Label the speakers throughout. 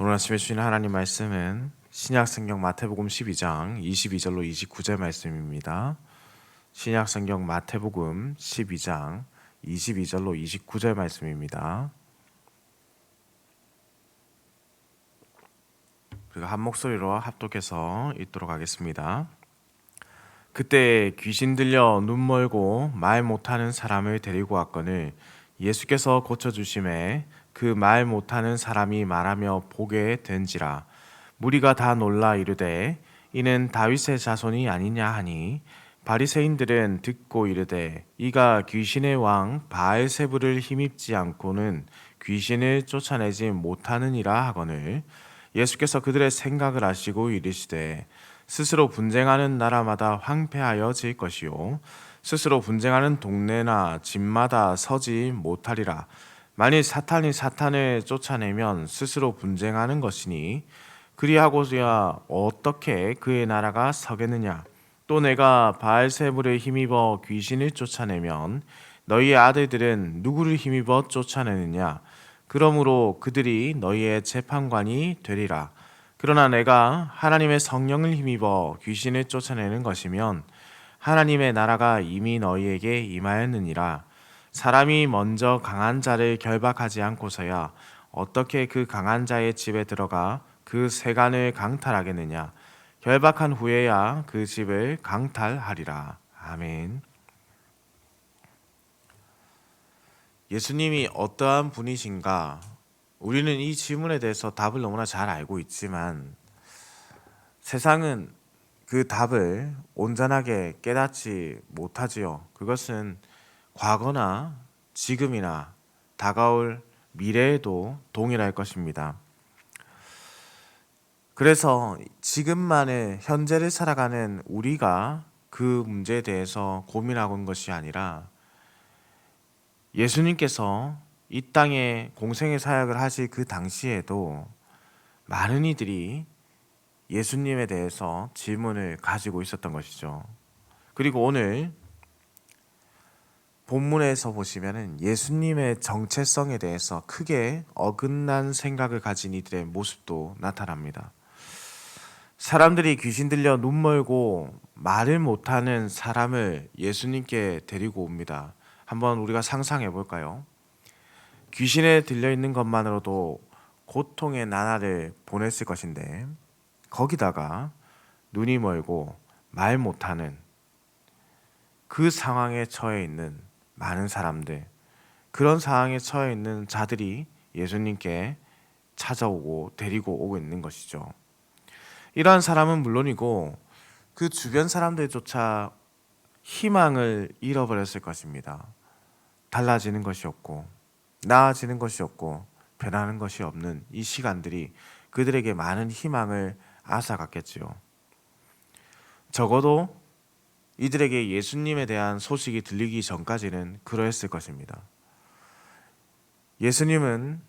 Speaker 1: 오늘 아침에 주신 하나님 말씀은 신약성경 마태복음 12장 22절로 29절 말씀입니다. 신약성경 마태복음 12장 22절로 29절 말씀입니다. 그리고 한 목소리로 합독해서 읽도록 하겠습니다. 그때 귀신 들려 눈 멀고 말 못하는 사람을 데리고 왔거늘 예수께서 고쳐주심에 그 말 못하는 사람이 말하며 보게 된지라. 무리가 다 놀라 이르되 이는 다윗의 자손이 아니냐 하니, 바리새인들은 듣고 이르되 이가 귀신의 왕 바알세불을 힘입지 않고는 귀신을 쫓아내지 못하느니라 하거늘, 예수께서 그들의 생각을 아시고 이르시되 스스로 분쟁하는 나라마다 황폐하여질 것이요 스스로 분쟁하는 동네나 집마다 서지 못하리라. 만일 사탄이 사탄을 쫓아내면 스스로 분쟁하는 것이니 그리하고야 어떻게 그의 나라가 서겠느냐. 또 내가 바알세불에 힘입어 귀신을 쫓아내면 너희의 아들들은 누구를 힘입어 쫓아내느냐. 그러므로 그들이 너희의 재판관이 되리라. 그러나 내가 하나님의 성령을 힘입어 귀신을 쫓아내는 것이면 하나님의 나라가 이미 너희에게 임하였느니라. 사람이 먼저 강한 자를 결박하지 않고서야 어떻게 그 강한 자의 집에 들어가 그 세간을 강탈하겠느냐. 결박한 후에야 그 집을 강탈하리라. 아멘. 예수님이 어떠한 분이신가? 우리는 이 질문에 대해서 답을 너무나 잘 알고 있지만 세상은 그 답을 온전하게 깨닫지 못하지요. 그것은 과거나 지금이나 다가올 미래에도 동일할 것입니다. 그래서 지금만의 현재를 살아가는 우리가 그 문제에 대해서 고민하고 있는 것이 아니라 예수님께서 이 땅에 공생의 사역을 하실 그 당시에도 많은 이들이 예수님에 대해서 질문을 가지고 있었던 것이죠. 그리고 오늘 본문에서 보시면은 예수님의 정체성에 대해서 크게 어긋난 생각을 가진 이들의 모습도 나타납니다. 사람들이 귀신 들려 눈 멀고 말을 못하는 사람을 예수님께 데리고 옵니다. 한번 우리가 상상해 볼까요? 귀신에 들려 있는 것만으로도 고통의 나날을 보냈을 것인데 거기다가 눈이 멀고 말 못하는 그 상황에 처해 있는 많은 사람들, 그런 상황에 처해 있는 자들이 예수님께 찾아오고 데리고 오고 있는 것이죠. 이러한 사람은 물론이고 그 주변 사람들조차 희망을 잃어버렸을 것입니다. 달라지는 것이 없고 나아지는 것이 없고 변하는 것이 없는 이 시간들이 그들에게 많은 희망을 앗아갔겠지요. 적어도 이들에게 예수님에 대한 소식이 들리기 전까지는 그러했을 것입니다. 예수님은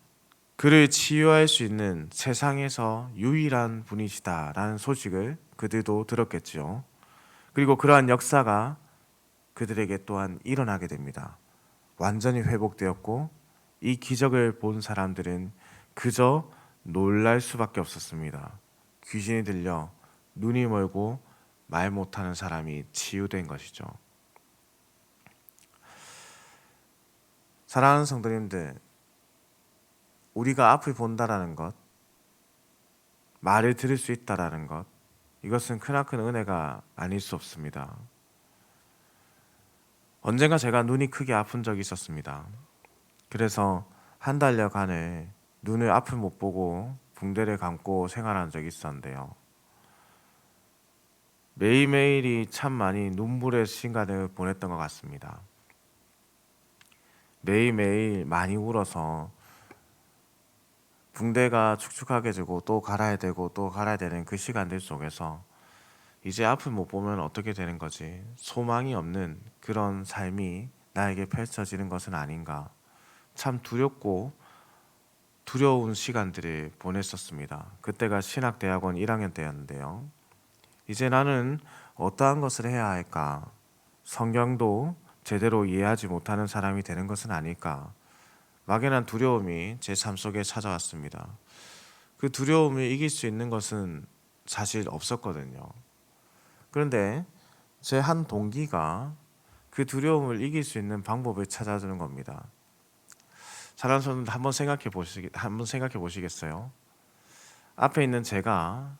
Speaker 1: 그를 치유할 수 있는 세상에서 유일한 분이시다라는 소식을 그들도 들었겠지요. 그리고 그러한 역사가 그들에게 또한 일어나게 됩니다. 완전히 회복되었고 이 기적을 본 사람들은 그저 놀랄 수밖에 없었습니다. 귀신이 들려 눈이 멀고 말 못하는 사람이 치유된 것이죠. 사랑하는 성도님들, 우리가 앞을 본다라는 것, 말을 들을 수 있다라는 것, 이것은 크나큰 은혜가 아닐 수 없습니다. 언젠가 제가 눈이 크게 아픈 적이 있었습니다. 그래서 한 달여간을 눈을 앞을 못 보고 붕대를 감고 생활한 적이 있었는데요. 매일매일이 참 많이 눈물의 시간을 보냈던 것 같습니다. 매일매일 많이 울어서 붕대가 축축하게 지고 또 갈아야 되고 또 갈아야 되는 그 시간들 속에서 이제 앞을 못 보면 어떻게 되는 거지? 소망이 없는 그런 삶이 나에게 펼쳐지는 것은 아닌가? 참 두렵고 두려운 시간들을 보냈었습니다. 그때가 신학대학원 1학년 때였는데요. 이제 나는 어떠한 것을 해야 할까? 성경도 제대로 이해하지 못하는 사람이 되는 것은 아닐까? 막연한 두려움이 제 삶 속에 찾아왔습니다. 그 두려움을 이길 수 있는 것은 사실 없었거든요. 그런데 제 한 동기가 그 두려움을 이길 수 있는 방법을 찾아주는 겁니다. 사랑하는 성도들, 한번 생각해 보시겠어요? 앞에 있는 제가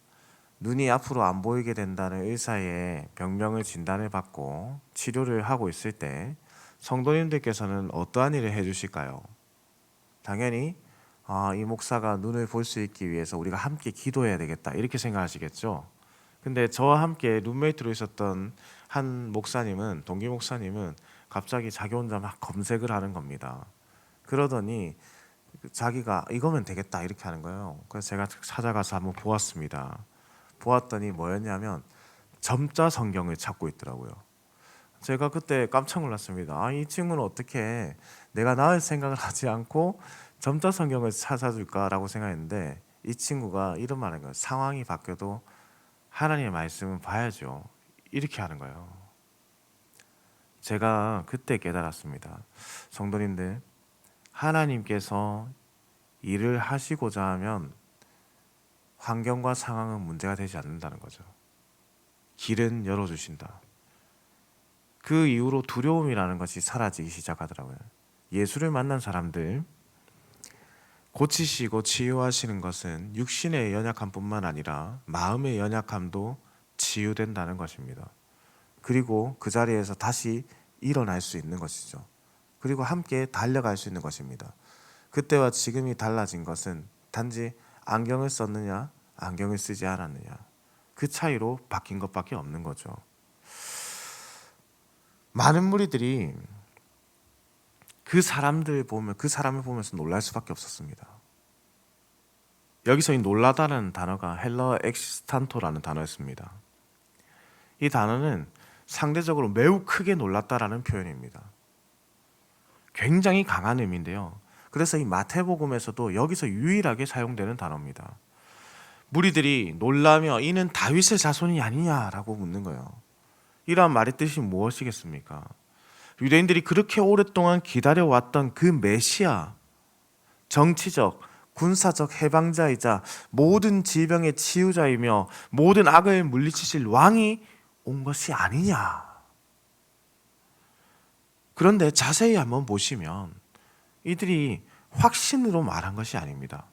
Speaker 1: 눈이 앞으로 안 보이게 된다는 의사의 병명을 진단을 받고 치료를 하고 있을 때 성도님들께서는 어떠한 일을 해주실까요? 당연히 이 목사가 눈을 볼 수 있기 위해서 우리가 함께 기도해야 되겠다 이렇게 생각하시겠죠. 근데 저와 함께 룸메이트로 있었던 한 목사님은, 동기 목사님은 갑자기 자기 혼자 막 검색을 하는 겁니다. 그러더니 자기가 이거면 되겠다 이렇게 하는 거예요. 그래서 제가 찾아가서 한번 보았습니다. 보았더니 뭐였냐면 점자 성경을 찾고 있더라고요. 제가 그때 깜짝 놀랐습니다. 이 친구는 어떻게 내가 나을 생각을 하지 않고 점자 성경을 찾아줄까라고 생각했는데, 이 친구가 이런 말인 거예요. 상황이 바뀌어도 하나님의 말씀은 봐야죠. 이렇게 하는 거예요. 제가 그때 깨달았습니다. 성도님들, 하나님께서 일을 하시고자 하면 환경과 상황은 문제가 되지 않는다는 거죠. 길은 열어주신다. 그 이후로 두려움이라는 것이 사라지기 시작하더라고요. 예수를 만난 사람들, 고치시고 치유하시는 것은 육신의 연약함뿐만 아니라 마음의 연약함도 치유된다는 것입니다. 그리고 그 자리에서 다시 일어날 수 있는 것이죠. 그리고 함께 달려갈 수 있는 것입니다. 그때와 지금이 달라진 것은 단지 안경을 썼느냐 안경을 쓰지 않았느냐, 그 차이로 바뀐 것밖에 없는 거죠. 많은 무리들이 그 사람을 보면서 놀랄 수밖에 없었습니다. 여기서 이 놀라다는 단어가 헬러 엑시탄토라는 단어였습니다. 이 단어는 상대적으로 매우 크게 놀랐다라는 표현입니다. 굉장히 강한 의미인데요. 그래서 이 마태복음에서도 여기서 유일하게 사용되는 단어입니다. 무리들이 놀라며 이는 다윗의 자손이 아니냐라고 묻는 거예요. 이러한 말의 뜻이 무엇이겠습니까? 유대인들이 그렇게 오랫동안 기다려왔던 그 메시아, 정치적, 군사적 해방자이자 모든 질병의 치유자이며 모든 악을 물리치실 왕이 온 것이 아니냐. 그런데 자세히 한번 보시면 이들이 확신으로 말한 것이 아닙니다.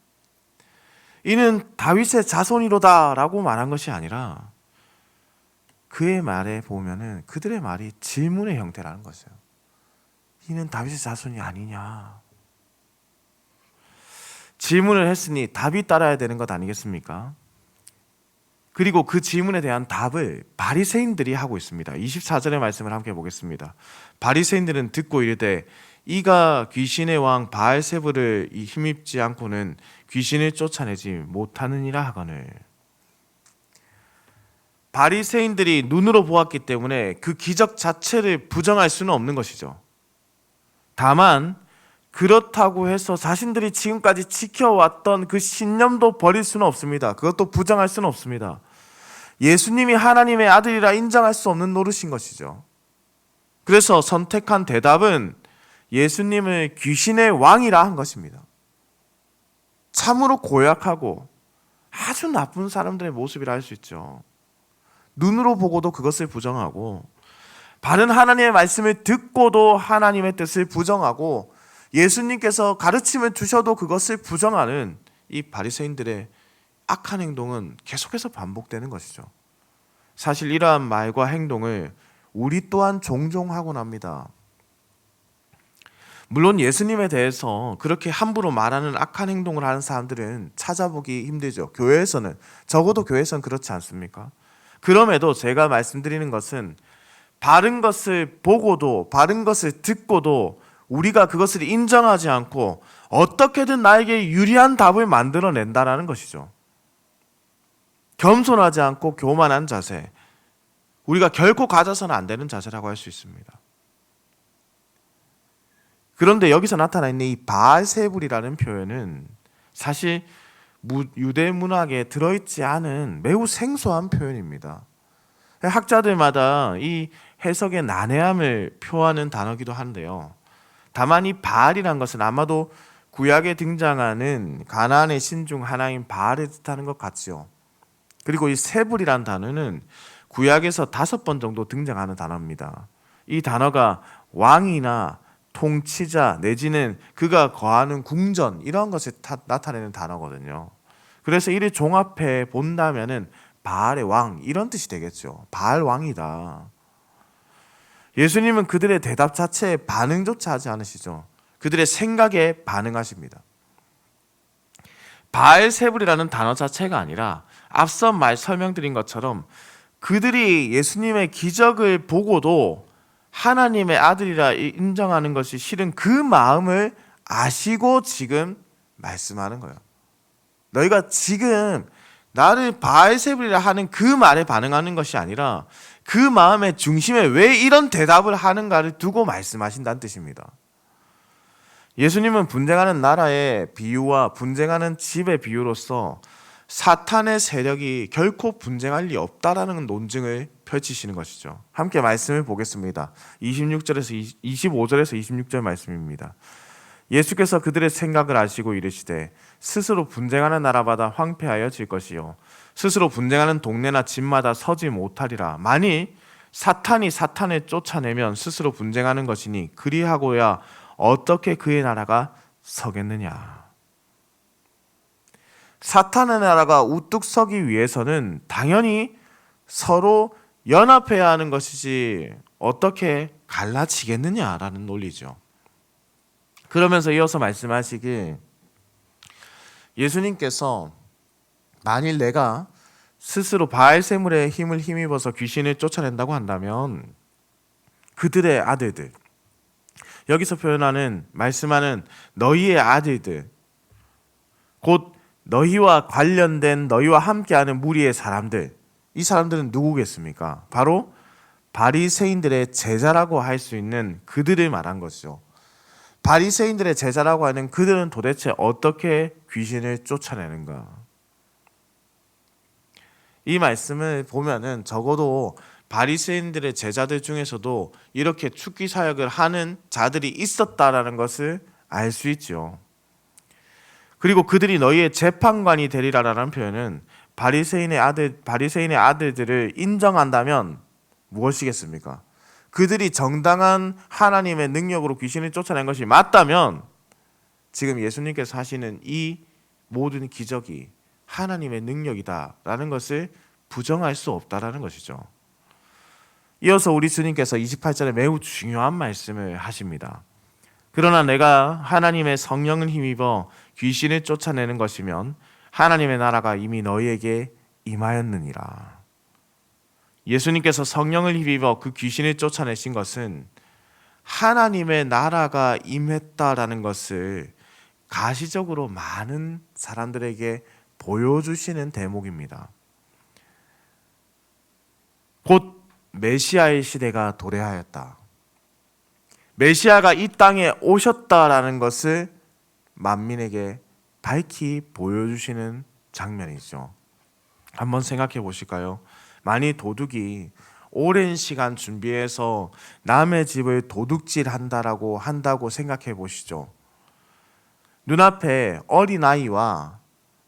Speaker 1: 이는 다윗의 자손이로다 라고 말한 것이 아니라 그의 말에 보면은 그들의 말이 질문의 형태라는 것이에요. 이는 다윗의 자손이 아니냐. 질문을 했으니 답이 따라야 되는 것 아니겠습니까? 그리고 그 질문에 대한 답을 바리새인들이 하고 있습니다. 24절의 말씀을 함께 보겠습니다. 바리새인들은 듣고 이르되 이가 귀신의 왕 바알세불을 힘입지 않고는 귀신을 쫓아내지 못하느니라 하거늘. 바리새인들이 눈으로 보았기 때문에 그 기적 자체를 부정할 수는 없는 것이죠. 다만 그렇다고 해서 자신들이 지금까지 지켜왔던 그 신념도 버릴 수는 없습니다. 그것도 부정할 수는 없습니다. 예수님이 하나님의 아들이라 인정할 수 없는 노릇인 것이죠. 그래서 선택한 대답은 예수님을 귀신의 왕이라 한 것입니다. 참으로 고약하고 아주 나쁜 사람들의 모습이라 할 수 있죠. 눈으로 보고도 그것을 부정하고, 바른 하나님의 말씀을 듣고도 하나님의 뜻을 부정하고, 예수님께서 가르침을 주셔도 그것을 부정하는 이 바리새인들의 악한 행동은 계속해서 반복되는 것이죠. 사실 이러한 말과 행동을 우리 또한 종종 하곤 합니다. 물론 예수님에 대해서 그렇게 함부로 말하는 악한 행동을 하는 사람들은 찾아보기 힘들죠. 교회에서는, 적어도 교회에서는 그렇지 않습니까? 그럼에도 제가 말씀드리는 것은 바른 것을 보고도 바른 것을 듣고도 우리가 그것을 인정하지 않고 어떻게든 나에게 유리한 답을 만들어낸다라는 것이죠. 겸손하지 않고 교만한 자세, 우리가 결코 가져서는 안 되는 자세라고 할 수 있습니다. 그런데 여기서 나타나 있는 이 바알세불이라는 표현은 사실 유대 문학에 들어있지 않은 매우 생소한 표현입니다. 학자들마다 이 해석의 난해함을 표하는 단어이기도 한데요. 다만 이 바알이란 것은 아마도 구약에 등장하는 가나안의 신 중 하나인 바알을 뜻하는 것 같지요. 그리고 이 세불이란 단어는 구약에서 5번 정도 등장하는 단어입니다. 이 단어가 왕이나 통치자 내지는 그가 거하는 궁전 이런 것을 나타내는 단어거든요. 그래서 이를 종합해 본다면은 바알의 왕 이런 뜻이 되겠죠. 바알 왕이다. 예수님은 그들의 대답 자체에 반응조차 하지 않으시죠. 그들의 생각에 반응하십니다. 바알세불이라는 단어 자체가 아니라 앞서 설명드린 것처럼 그들이 예수님의 기적을 보고도 하나님의 아들이라 인정하는 것이 실은 그 마음을 아시고 지금 말씀하는 거예요. 너희가 지금 나를 바알세불이라 하는 그 말에 반응하는 것이 아니라 그 마음의 중심에 왜 이런 대답을 하는가를 두고 말씀하신다는 뜻입니다. 예수님은 분쟁하는 나라의 비유와 분쟁하는 집의 비유로서 사탄의 세력이 결코 분쟁할 리 없다라는 논증을 펼치시는 것이죠. 함께 말씀을 보겠습니다. 25절에서 26절 말씀입니다. 예수께서 그들의 생각을 아시고 이르시되 스스로 분쟁하는 나라마다 황폐하여 질 것이요 스스로 분쟁하는 동네나 집마다 서지 못하리라. 만일 사탄이 사탄을 쫓아내면 스스로 분쟁하는 것이니 그리하고야 어떻게 그의 나라가 서겠느냐. 사탄의 나라가 우뚝 서기 위해서는 당연히 서로 연합해야 하는 것이지 어떻게 갈라지겠느냐라는 논리죠. 그러면서 이어서 말씀하시길 예수님께서 만일 내가 스스로 바알세불의 힘을 힘입어서 귀신을 쫓아낸다고 한다면 그들의 아들들, 여기서 표현하는 말씀하는 너희의 아들들, 곧 너희와 관련된 너희와 함께하는 무리의 사람들, 이 사람들은 누구겠습니까? 바로 바리새인들의 제자라고 할 수 있는 그들을 말한 것이죠. 바리새인들의 제자라고 하는 그들은 도대체 어떻게 귀신을 쫓아내는가? 이 말씀을 보면은 적어도 바리새인들의 제자들 중에서도 이렇게 축기 사역을 하는 자들이 있었다라는 것을 알 수 있죠. 그리고 그들이 너희의 재판관이 되리라라는 표현은 바리새인의 아들들을 인정한다면 무엇이겠습니까? 그들이 정당한 하나님의 능력으로 귀신을 쫓아낸 것이 맞다면 지금 예수님께서 하시는 이 모든 기적이 하나님의 능력이다라는 것을 부정할 수 없다라는 것이죠. 이어서 우리 주님께서 28절에 매우 중요한 말씀을 하십니다. 그러나 내가 하나님의 성령을 힘입어 귀신을 쫓아내는 것이면 하나님의 나라가 이미 너희에게 임하였느니라. 예수님께서 성령을 힘입어 그 귀신을 쫓아내신 것은 하나님의 나라가 임했다라는 것을 가시적으로 많은 사람들에게 보여주시는 대목입니다. 곧 메시아의 시대가 도래하였다. 메시아가 이 땅에 오셨다라는 것을 만민에게 밝히 보여주시는 장면이죠. 한번 생각해 보실까요? 만일 도둑이 오랜 시간 준비해서 남의 집을 도둑질한다고 생각해 보시죠. 눈앞에 어린아이와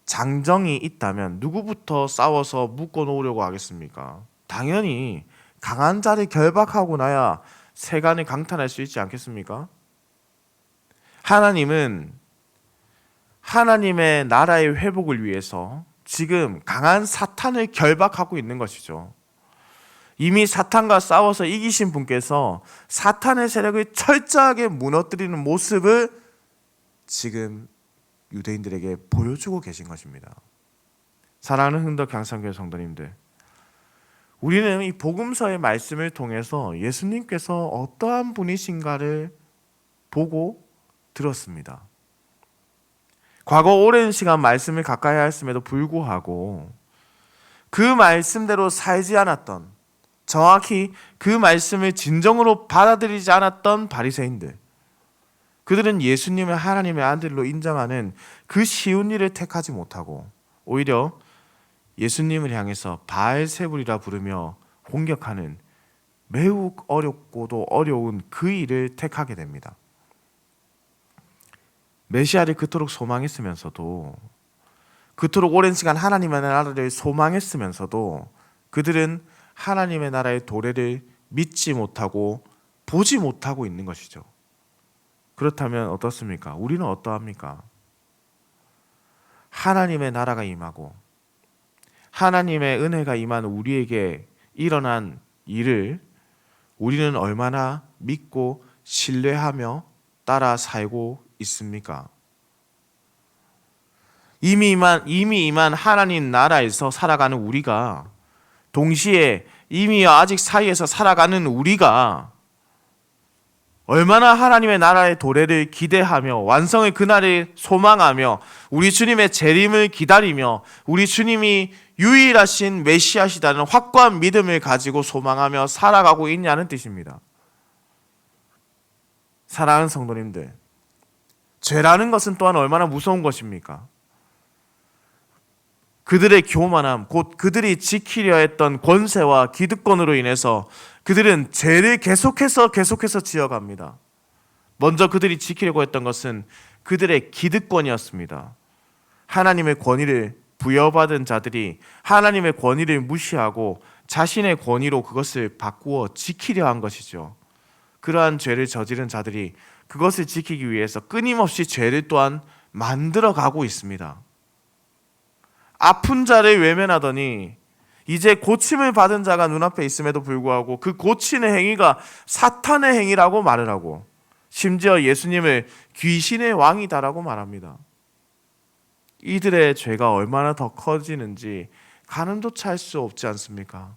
Speaker 1: 장정이 있다면 누구부터 싸워서 묶어놓으려고 하겠습니까? 당연히 강한 자를 결박하고 나야 세간을 강탈할 수 있지 않겠습니까? 하나님은 하나님의 나라의 회복을 위해서 지금 강한 사탄을 결박하고 있는 것이죠. 이미 사탄과 싸워서 이기신 분께서 사탄의 세력을 철저하게 무너뜨리는 모습을 지금 유대인들에게 보여주고 계신 것입니다. 사랑하는 흥덕 향상교회 성도님들, 우리는 이 복음서의 말씀을 통해서 예수님께서 어떠한 분이신가를 보고 들었습니다. 과거 오랜 시간 말씀을 가까이 하였음에도 불구하고 그 말씀대로 살지 않았던, 정확히 그 말씀을 진정으로 받아들이지 않았던 바리새인들, 그들은 예수님을 하나님의 아들로 인정하는 그 쉬운 일을 택하지 못하고 오히려 예수님을 향해서 바알세불이라 부르며 공격하는 매우 어렵고도 어려운 그 일을 택하게 됩니다. 메시아를 그토록 소망했으면서도, 그토록 오랜 시간 하나님의 나라를 소망했으면서도 그들은 하나님의 나라의 도래를 믿지 못하고 보지 못하고 있는 것이죠. 그렇다면 어떻습니까? 우리는 어떠합니까? 하나님의 나라가 임하고 하나님의 은혜가 임한 우리에게 일어난 일을 우리는 얼마나 믿고 신뢰하며 따라 살고 있습니까? 이미 임한 하나님 나라에서 살아가는 우리가, 동시에 이미 아직 사이에서 살아가는 우리가 얼마나 하나님의 나라의 도래를 기대하며 완성의 그날을 소망하며 우리 주님의 재림을 기다리며 우리 주님이 유일하신 메시아시다는 확고한 믿음을 가지고 소망하며 살아가고 있냐는 뜻입니다. 사랑하는 성도님들, 죄라는 것은 또한 얼마나 무서운 것입니까? 그들의 교만함, 곧 그들이 지키려 했던 권세와 기득권으로 인해서 그들은 죄를 계속해서 지어갑니다. 먼저 그들이 지키려고 했던 것은 그들의 기득권이었습니다. 하나님의 권위를 부여받은 자들이 하나님의 권위를 무시하고 자신의 권위로 그것을 바꾸어 지키려 한 것이죠. 그러한 죄를 저지른 자들이 그것을 지키기 위해서 끊임없이 죄를 또한 만들어가고 있습니다. 아픈 자를 외면하더니 이제 고침을 받은 자가 눈앞에 있음에도 불구하고 그 고치는 행위가 사탄의 행위라고 말을 하고, 심지어 예수님을 귀신의 왕이다라고 말합니다. 이들의 죄가 얼마나 더 커지는지 가늠조차 할 수 없지 않습니까?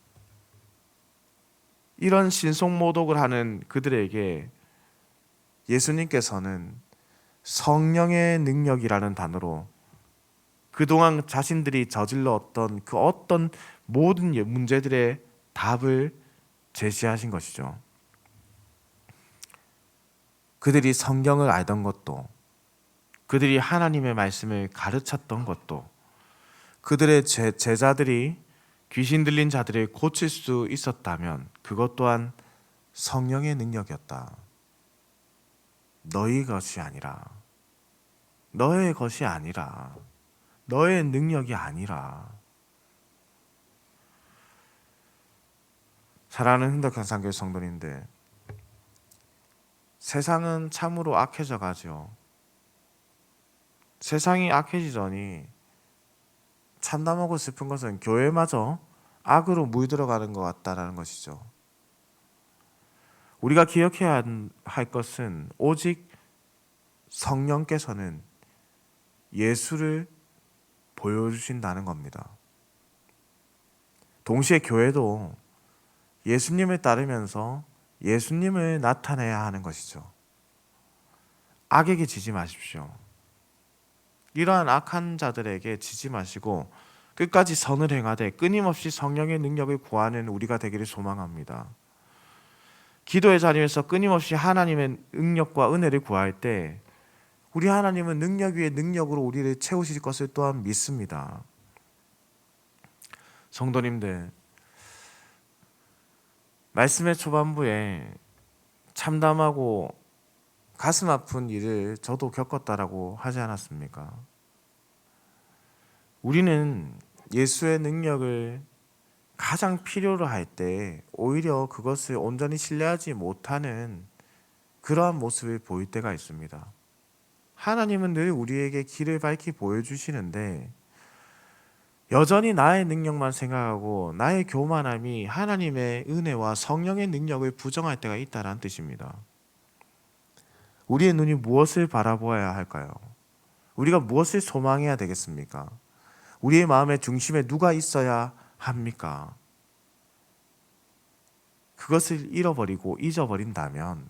Speaker 1: 이런 신속모독을 하는 그들에게 예수님께서는 성령의 능력이라는 단어로 그동안 자신들이 저질렀던 그 어떤 모든 문제들의 답을 제시하신 것이죠. 그들이 성경을 알던 것도, 그들이 하나님의 말씀을 가르쳤던 것도, 그들의 제자들이 귀신 들린 자들을 고칠 수 있었다면 그것 또한 성령의 능력이었다. 너의 것이 아니라, 너의 것이 아니라, 너의 능력이 아니라. 사랑하는 흥덕현상교회 성도님들, 세상은 참으로 악해져 가죠. 세상이 악해지더니 참담하고 슬픈 것은 교회마저 악으로 물들어가는 것 같다라는 것이죠. 우리가 기억해야 할 것은 오직 성령께서는 예수를 보여주신다는 겁니다. 동시에 교회도 예수님을 따르면서 예수님을 나타내야 하는 것이죠. 악에게 지지 마십시오. 이러한 악한 자들에게 지지 마시고 끝까지 선을 행하되 끊임없이 성령의 능력을 구하는 우리가 되기를 소망합니다. 기도의 자리에서 끊임없이 하나님의 능력과 은혜를 구할 때 우리 하나님은 능력 위에 능력으로 우리를 채우실 것을 또한 믿습니다. 성도님들, 말씀의 초반부에 참담하고 가슴 아픈 일을 저도 겪었다라고 하지 않았습니까? 우리는 예수의 능력을 가장 필요로 할 때 오히려 그것을 온전히 신뢰하지 못하는 그러한 모습을 보일 때가 있습니다. 하나님은 늘 우리에게 길을 밝히 보여주시는데 여전히 나의 능력만 생각하고 나의 교만함이 하나님의 은혜와 성령의 능력을 부정할 때가 있다는 뜻입니다. 우리의 눈이 무엇을 바라보아야 할까요? 우리가 무엇을 소망해야 되겠습니까? 우리의 마음의 중심에 누가 있어야 합니까? 그것을 잃어버리고 잊어버린다면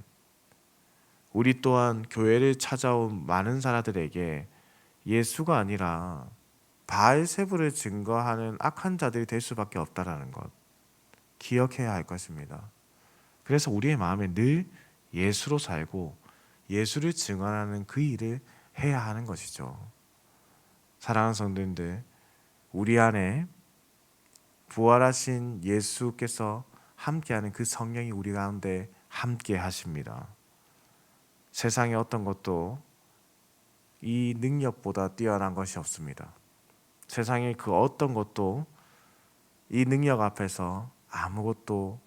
Speaker 1: 우리 또한 교회를 찾아온 많은 사람들에게 예수가 아니라 바알세불을 증거하는 악한 자들이 될 수밖에 없다라는 것 기억해야 할 것입니다. 그래서 우리의 마음에 늘 예수로 살고 예수를 증언하는 그 일을 해야 하는 것이죠. 사랑하는 성도님들, 우리 안에 부활하신 예수께서 함께하는 그 성령이 우리 가운데 함께 하십니다. 세상의 어떤 것도 이 능력보다 뛰어난 것이 없습니다. 세상의 그 어떤 것도 이 능력 앞에서 아무것도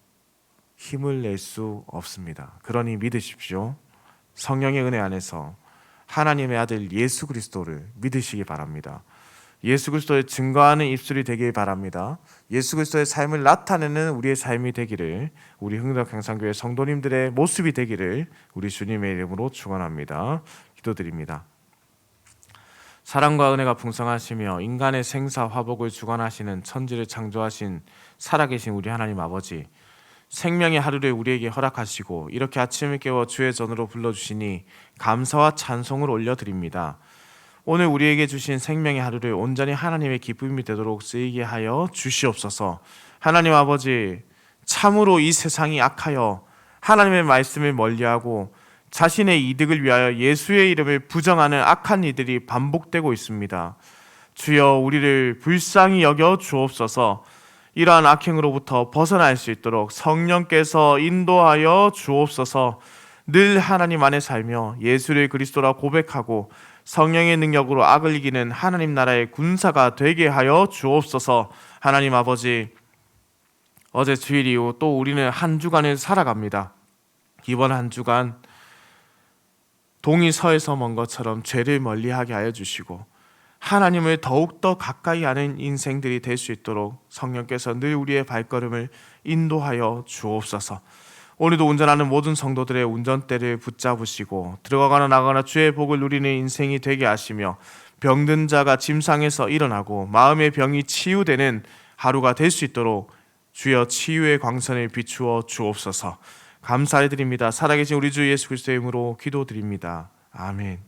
Speaker 1: 힘을 낼 수 없습니다. 그러니 믿으십시오. 성령의 은혜 안에서 하나님의 아들 예수 그리스도를 믿으시기 바랍니다. 예수 그리스도의 증거하는 입술이 되길 바랍니다. 예수 그리스도의 삶을 나타내는 우리의 삶이 되기를, 우리 흥덕행상교회 성도님들의 모습이 되기를 우리 주님의 이름으로 축원합니다. 기도드립니다. 사랑과 은혜가 풍성하시며 인간의 생사 화복을 주관하시는 천지를 창조하신 살아계신 우리 하나님 아버지, 생명의 하루를 우리에게 허락하시고 이렇게 아침을 깨워 주의 전으로 불러주시니 감사와 찬송을 올려드립니다. 오늘 우리에게 주신 생명의 하루를 온전히 하나님의 기쁨이 되도록 쓰이게 하여 주시옵소서. 하나님 아버지, 참으로 이 세상이 악하여 하나님의 말씀을 멀리하고 자신의 이득을 위하여 예수의 이름을 부정하는 악한 이들이 반복되고 있습니다. 주여, 우리를 불쌍히 여겨 주옵소서. 이러한 악행으로부터 벗어날 수 있도록 성령께서 인도하여 주옵소서. 늘 하나님 안에 살며 예수를 그리스도라 고백하고 성령의 능력으로 악을 이기는 하나님 나라의 군사가 되게 하여 주옵소서. 하나님 아버지, 어제 주일 이후 또 우리는 한 주간을 살아갑니다. 이번 한 주간 동이 서에서 먼 것처럼 죄를 멀리하게 하여 주시고 하나님을 더욱더 가까이 하는 인생들이 될 수 있도록 성령께서 늘 우리의 발걸음을 인도하여 주옵소서. 오늘도 운전하는 모든 성도들의 운전대를 붙잡으시고 들어가거나 나가거나 주의 복을 누리는 인생이 되게 하시며 병든 자가 짐상에서 일어나고 마음의 병이 치유되는 하루가 될 수 있도록 주여 치유의 광선을 비추어 주옵소서. 감사드립니다. 살아계신 우리 주 예수 그리스도의 이름으로 기도드립니다. 아멘.